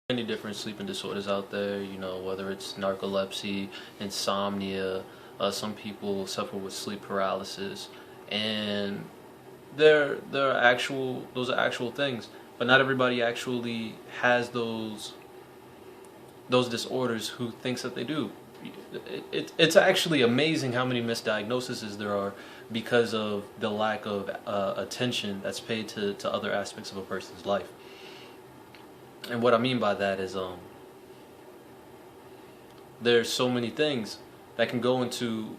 Many different sleeping disorders out there, whether it's narcolepsy, insomnia, some people suffer with sleep paralysis, and those are actual things, but not everybody actually has those disorders who thinks that they do. It's actually amazing how many misdiagnoses there are because of the lack of attention that's paid to other aspects of a person's life. And what I mean by that is there's so many things that can go into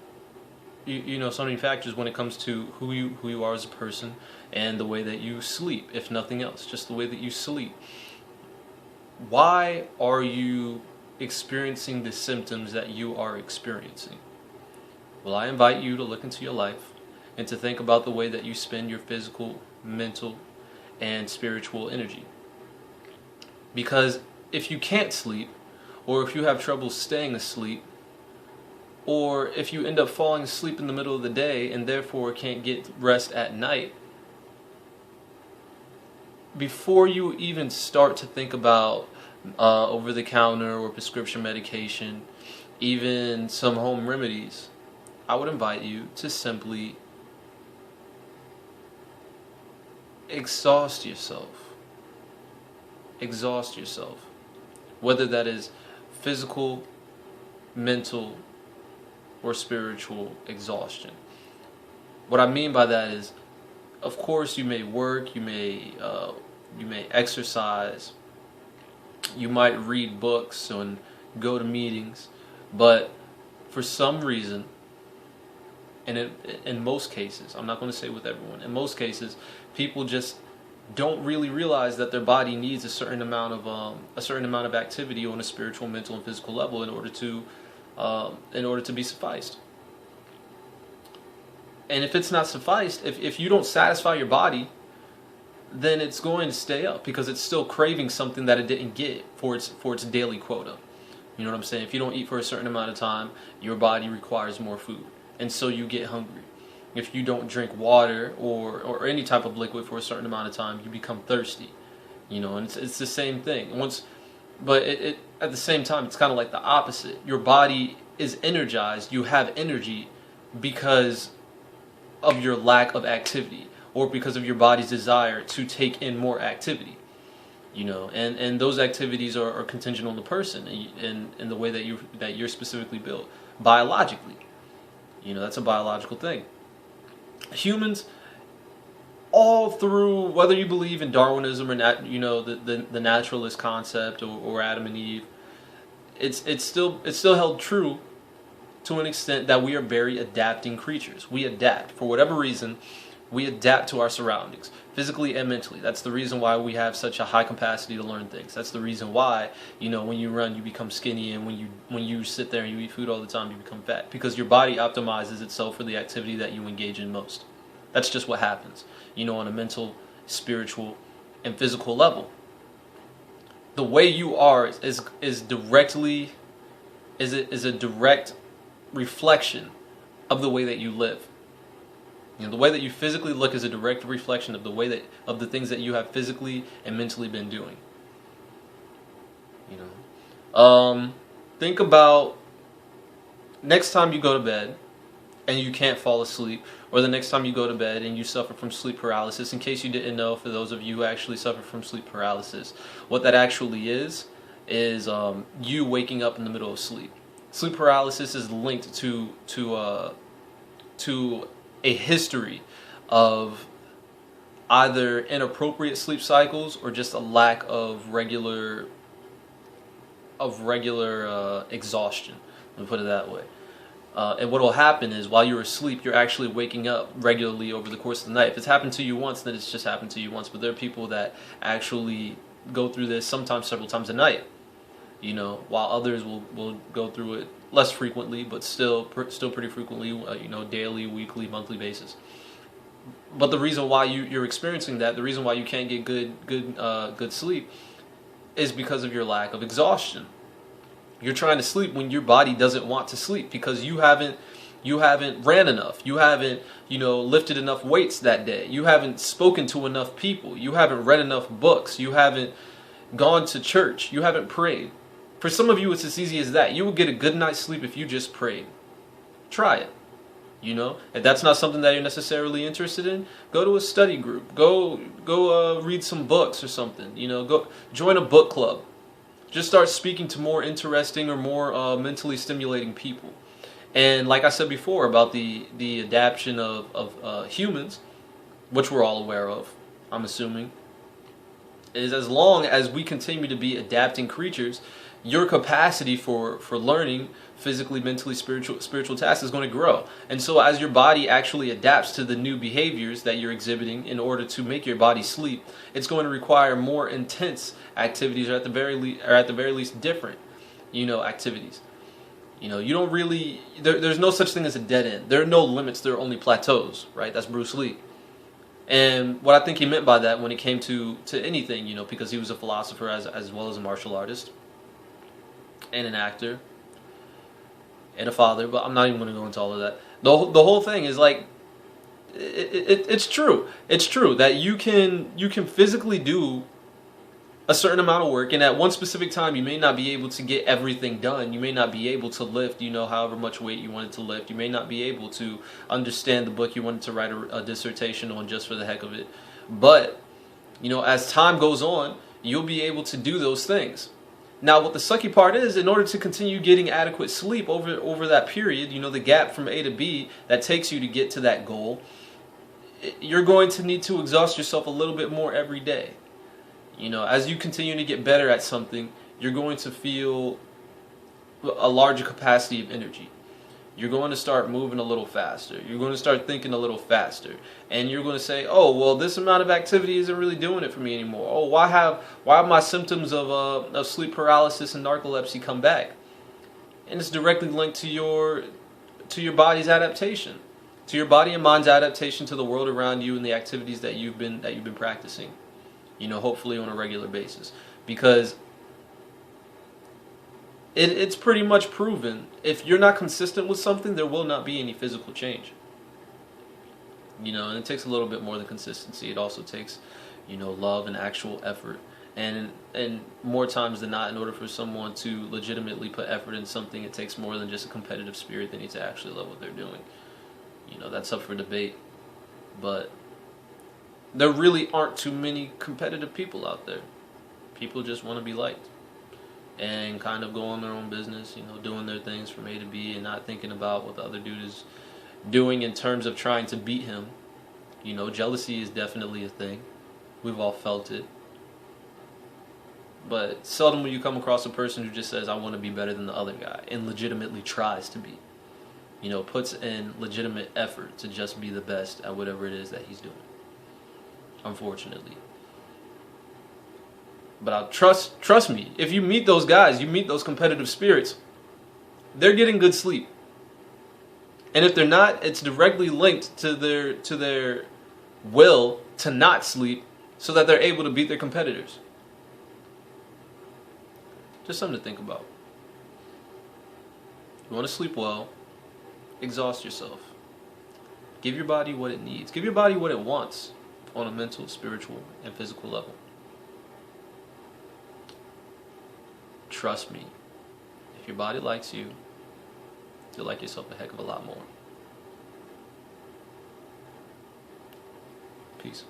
so many factors when it comes to who you are as a person and the way that you sleep, if nothing else, just the way that you sleep. Why are you experiencing the symptoms that you are experiencing? Well, I invite you to look into your life and to think about the way that you spend your physical, mental, and spiritual energy. Because if you can't sleep, or if you have trouble staying asleep, or if you end up falling asleep in the middle of the day and therefore can't get rest at night, before you even start to think about over-the-counter or prescription medication, even some home remedies, I would invite you to simply exhaust yourself. Exhaust yourself. Whether that is physical, mental, or spiritual exhaustion. What I mean by that is, of course, you may work, you may exercise, you might read books and go to meetings, but for some reason, and in most cases, I'm not going to say with everyone, in most cases, people just don't really realize that their body needs a certain amount of activity on a spiritual, mental, and physical level in order to be sufficed. And if it's not sufficed, if you don't satisfy your body, then it's going to stay up because it's still craving something that it didn't get for its daily quota. You know what I'm saying? If you don't eat for a certain amount of time, your body requires more food, and so you get hungry. If you don't drink water or any type of liquid for a certain amount of time, you become thirsty. And it's the same thing. But at the same time, it's kind of like the opposite. Your body is energized. You have energy because of your lack of activity, or because of your body's desire to take in more activity. And those activities are contingent on the person and the way that you're specifically built biologically. That's a biological thing. Humans, all through, whether you believe in Darwinism or the naturalist concept or Adam and Eve, it's still held true to an extent that we are very adapting creatures. We adapt for whatever reason. We adapt to our surroundings, physically and mentally. That's the reason why we have such a high capacity to learn things. That's the reason why, when you run, you become skinny, and when you sit there and you eat food all the time, you become fat. Because your body optimizes itself for the activity that you engage in most. That's just what happens, on a mental, spiritual, and physical level. The way you are is a direct reflection of the way that you live. The way that you physically look is a direct reflection of the things that you have physically and mentally been doing. Think about next time you go to bed and you can't fall asleep, or the next time you go to bed and you suffer from sleep paralysis. In case you didn't know, for those of you who actually suffer from sleep paralysis, what that actually is you waking up in the middle of sleep. Sleep paralysis is linked to a history of either inappropriate sleep cycles or just a lack of regular exhaustion. Let me put it that way. And what will happen is, while you're asleep, you're actually waking up regularly over the course of the night. If it's happened to you once, then it's just happened to you once. But there are people that actually go through this sometimes several times a night. While others will go through it less frequently, but still pretty frequently, daily, weekly, monthly basis. But the reason why you're experiencing that, the reason why you can't get good sleep, is because of your lack of exhaustion. You're trying to sleep when your body doesn't want to sleep because you haven't ran enough. You haven't, lifted enough weights that day. You haven't spoken to enough people. You haven't read enough books. You haven't gone to church, you haven't prayed. For some of you, it's as easy as that. You will get a good night's sleep if you just prayed. Try it. You know, if that's not something that you're necessarily interested in, go to a study group. Go read some books or something. You know, go join a book club. Just start speaking to more interesting or more mentally stimulating people. And like I said before about the adaptation of humans, which we're all aware of, I'm assuming, is as long as we continue to be adapting creatures, your capacity for learning physically, mentally, spiritual tasks is going to grow. And so as your body actually adapts to the new behaviors that you're exhibiting in order to make your body sleep, it's going to require more intense activities, or at the very least different, activities. You don't really, there's no such thing as a dead end. There are no limits, there are only plateaus, right? That's Bruce Lee. And what I think he meant by that when it came to anything, because he was a philosopher as well as a martial artist and an actor and a father, but I'm not even going to go into all of that. The whole thing is like, it's true. It's true that you can physically do a certain amount of work, and at one specific time you may not be able to get everything done. You may not be able to lift, however much weight you wanted to lift. You may not be able to understand the book you wanted to write a dissertation on just for the heck of it. But, as time goes on, you'll be able to do those things. Now, what the sucky part is, in order to continue getting adequate sleep over that period, the gap from A to B that takes you to get to that goal, you're going to need to exhaust yourself a little bit more every day. As you continue to get better at something, you're going to feel a larger capacity of energy. You're going to start moving a little faster. You're going to start thinking a little faster. And you're going to say, oh, well, this amount of activity isn't really doing it for me anymore. Oh, why have my symptoms of sleep paralysis and narcolepsy come back? And it's directly linked to your body's adaptation, to your body and mind's adaptation to the world around you and the activities that you've been practicing, hopefully on a regular basis. Because it's pretty much proven, if you're not consistent with something, there will not be any physical change. And it takes a little bit more than consistency. It also takes, love and actual effort. And more times than not, in order for someone to legitimately put effort in something, it takes more than just a competitive spirit. They need to actually love what they're doing. That's up for debate. But there really aren't too many competitive people out there. People just want to be liked and kind of go on their own business, doing their things from A to B and not thinking about what the other dude is doing in terms of trying to beat him. Jealousy is definitely a thing. We've all felt it. But seldom will you come across a person who just says, I want to be better than the other guy, and legitimately tries to be. Puts in legitimate effort to just be the best at whatever it is that he's doing. Unfortunately. But trust me, if you meet those guys, you meet those competitive spirits, they're getting good sleep. And if they're not, it's directly linked to their will to not sleep so that they're able to beat their competitors. Just something to think about. You want to sleep well, exhaust yourself. Give your body what it needs. Give your body what it wants on a mental, spiritual, and physical level. Trust me, if your body likes you, you'll like yourself a heck of a lot more. Peace.